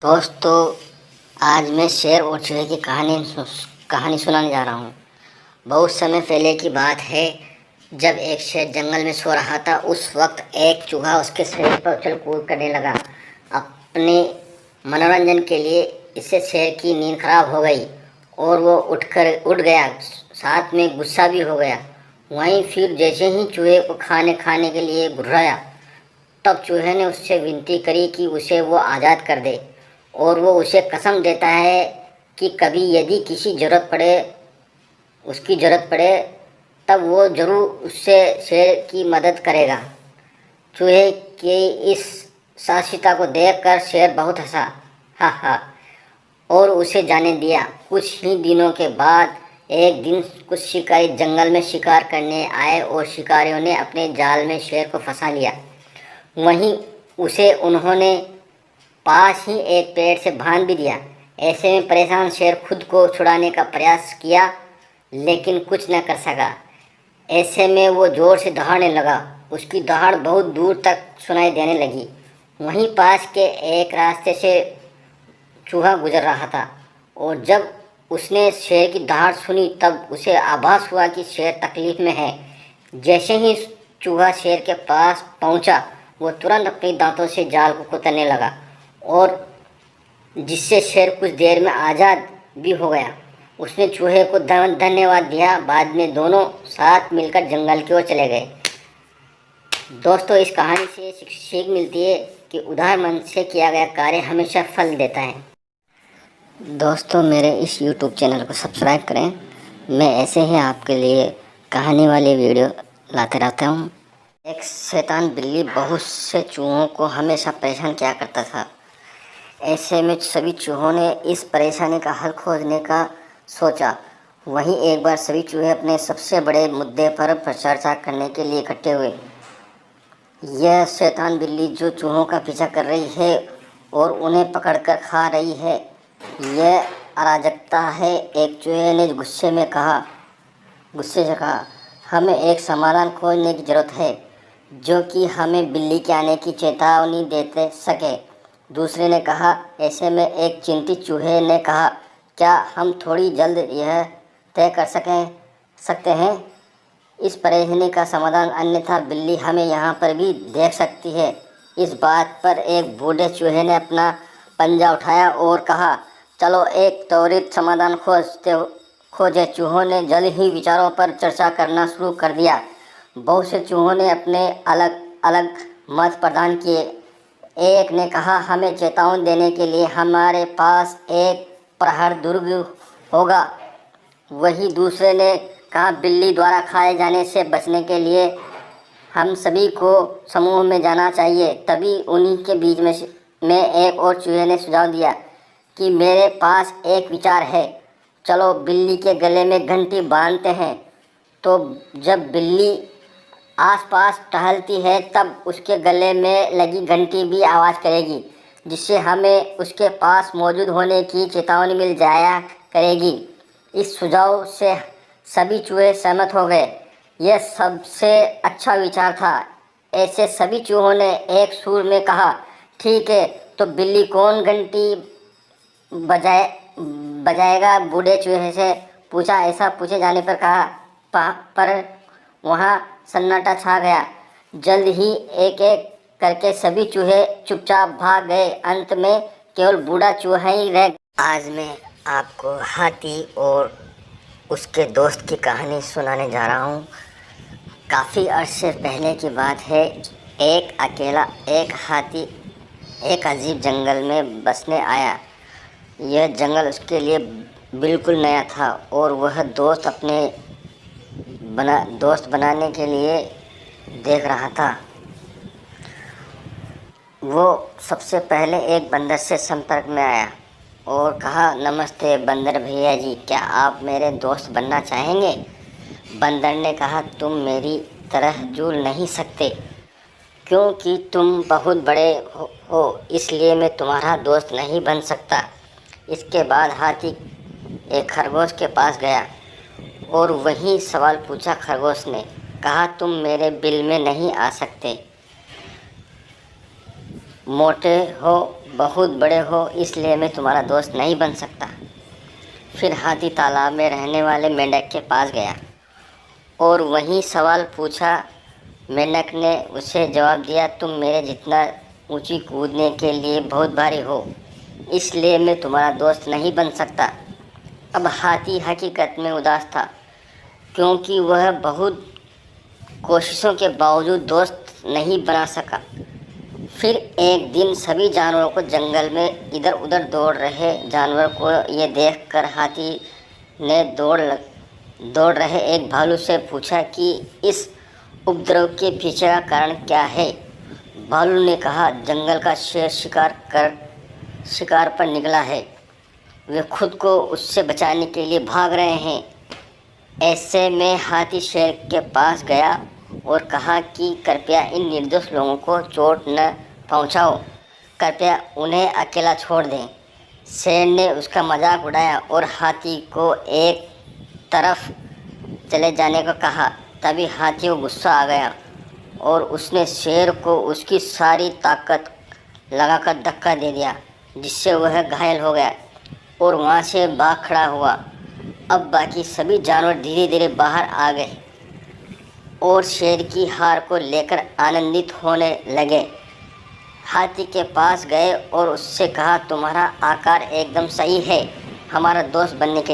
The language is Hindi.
दोस्तों, आज मैं शेर और चूहे की कहानी सुनाने जा रहा हूँ। बहुत समय पहले की बात है, जब एक शेर जंगल में सो रहा था। उस वक्त एक चूहा उसके शरीर पर उछल कूद करने लगा। अपने मनोरंजन के लिए इससे शेर की नींद खराब हो गई और वो उठ गया, साथ में गुस्सा भी हो गया। वहीं फिर जैसे ही चूहे को खाने के लिए घुर्राया, तब चूहे ने उससे विनती करी कि उसे वो आज़ाद कर दे, और वो उसे कसम देता है कि कभी यदि उसकी ज़रूरत पड़े तब वो ज़रूर उससे शेर की मदद करेगा। चूहे की इस साहसिकता को देखकर शेर बहुत हंसा, हा हा, और उसे जाने दिया। कुछ ही दिनों के बाद एक दिन कुछ शिकारी जंगल में शिकार करने आए और शिकारियों ने अपने जाल में शेर को फंसा लिया। वहीं उसे उन्होंने पास ही एक पेड़ से बांध भी दिया। ऐसे में परेशान शेर खुद को छुड़ाने का प्रयास किया, लेकिन कुछ न कर सका। ऐसे में वो ज़ोर से दहाड़ने लगा। उसकी दहाड़ बहुत दूर तक सुनाई देने लगी। वहीं पास के एक रास्ते से चूहा गुजर रहा था, और जब उसने शेर की दहाड़ सुनी तब उसे आभास हुआ कि शेर तकलीफ में है। जैसे ही चूहा शेर के पास पहुंचा, वो तुरंत अपने दांतों से जाल को कुतरने लगा, और जिससे शेर कुछ देर में आज़ाद भी हो गया। उसने चूहे को धन्यवाद दिया। बाद में दोनों साथ मिलकर जंगल की ओर चले गए। दोस्तों, इस कहानी से सीख मिलती है कि उदार मन से किया गया कार्य हमेशा फल देता है। दोस्तों, मेरे इस YouTube चैनल को सब्सक्राइब करें। मैं ऐसे ही आपके लिए कहानी वाली वीडियो लाते रहता हूँ। एक शैतान बिल्ली बहुत से चूहों को हमेशा परेशान किया करता था। ऐसे में सभी चूहों ने इस परेशानी का हल खोजने का सोचा। वहीं एक बार सभी चूहे अपने सबसे बड़े मुद्दे पर चर्चा करने के लिए इकट्ठे हुए। यह शैतान बिल्ली जो चूहों का पीछा कर रही है और उन्हें पकड़कर खा रही है, यह अराजकता है। एक चूहे ने गुस्से से कहा, हमें एक समाधान खोजने की ज़रूरत है जो कि हमें बिल्ली के आने की चेतावनी देते सके। दूसरे ने कहा। ऐसे में एक चिंतित चूहे ने कहा, क्या हम थोड़ी जल्द यह तय कर सकते हैं इस परेशानी का समाधान, अन्यथा बिल्ली हमें यहाँ पर भी देख सकती है। इस बात पर एक बूढ़े चूहे ने अपना पंजा उठाया और कहा, चलो एक त्वरित समाधान खोजे। चूहों ने जल्द ही विचारों पर चर्चा करना शुरू कर दिया। बहुत से चूहों ने अपने अलग अलग मत प्रदान किए। एक ने कहा, हमें चेतावनी देने के लिए हमारे पास एक प्रहर दुर्ग होगा। वही दूसरे ने कहा, बिल्ली द्वारा खाए जाने से बचने के लिए हम सभी को समूह में जाना चाहिए। तभी उन्हीं के बीच में एक और चूहे ने सुझाव दिया कि मेरे पास एक विचार है, चलो बिल्ली के गले में घंटी बांधते हैं, तो जब बिल्ली आसपास टहलती है तब उसके गले में लगी घंटी भी आवाज़ करेगी, जिससे हमें उसके पास मौजूद होने की चेतावनी मिल जाया करेगी। इस सुझाव से सभी चूहे सहमत हो गए। यह सबसे अच्छा विचार था। ऐसे सभी चूहों ने एक सुर में कहा, ठीक है, तो बिल्ली कौन घंटी बजाएगा? बूढ़े चूहे से पूछा। ऐसा पूछे जाने पर पर वहाँ सन्नाटा छा गया। जल्द ही एक एक करके सभी चूहे चुपचाप भाग गए। अंत में केवल बूढ़ा चूहा ही रह गया। आज मैं आपको हाथी और उसके दोस्त की कहानी सुनाने जा रहा हूँ। काफ़ी अरसे पहले की बात है। एक हाथी एक अजीब जंगल में बसने आया। यह जंगल उसके लिए बिल्कुल नया था और वह दोस्त बनाने के लिए देख रहा था। वो सबसे पहले एक बंदर से संपर्क में आया और कहा, नमस्ते बंदर भैया जी, क्या आप मेरे दोस्त बनना चाहेंगे? बंदर ने कहा, तुम मेरी तरह जुड़ नहीं सकते क्योंकि तुम बहुत बड़े हो, इसलिए मैं तुम्हारा दोस्त नहीं बन सकता। इसके बाद हाथी एक खरगोश के पास गया और वही सवाल पूछा। खरगोश ने कहा, तुम मेरे बिल में नहीं आ सकते। मोटे हो, बहुत बड़े हो, इसलिए मैं तुम्हारा दोस्त नहीं बन सकता। फिर हाथी तालाब में रहने वाले मेंढक के पास गया और वही सवाल पूछा। मेंढक ने उसे जवाब दिया, तुम मेरे जितना ऊंची कूदने के लिए बहुत भारी हो, इसलिए मैं तुम्हारा दोस्त नहीं बन सकता। अब हाथी हकीकत में उदास था, क्योंकि वह बहुत कोशिशों के बावजूद दोस्त नहीं बना सका। फिर एक दिन सभी जानवरों को जंगल में इधर उधर दौड़ रहे जानवर को ये देखकर हाथी ने दौड़ रहे एक भालू से पूछा कि इस उपद्रव के पीछे का कारण क्या है। भालू ने कहा, जंगल का शेर शिकार पर निकला है। वे खुद को उससे बचाने के लिए भाग रहे हैं। ऐसे में हाथी शेर के पास गया और कहा कि कृपया इन निर्दोष लोगों को चोट न पहुंचाओ, कृपया उन्हें अकेला छोड़ दें। शेर ने उसका मजाक उड़ाया और हाथी को एक तरफ चले जाने को कहा। तभी हाथी को गुस्सा आ गया और उसने शेर को उसकी सारी ताकत लगाकर धक्का दे दिया, जिससे वह घायल हो गया और वहाँ से भाग खड़ा हुआ। अब बाकी सभी जानवर धीरे धीरे बाहर आ गए और शेर की हार को लेकर आनंदित होने लगे। हाथी के पास गए और उससे कहा, तुम्हारा आकार एकदम सही है हमारा दोस्त बनने के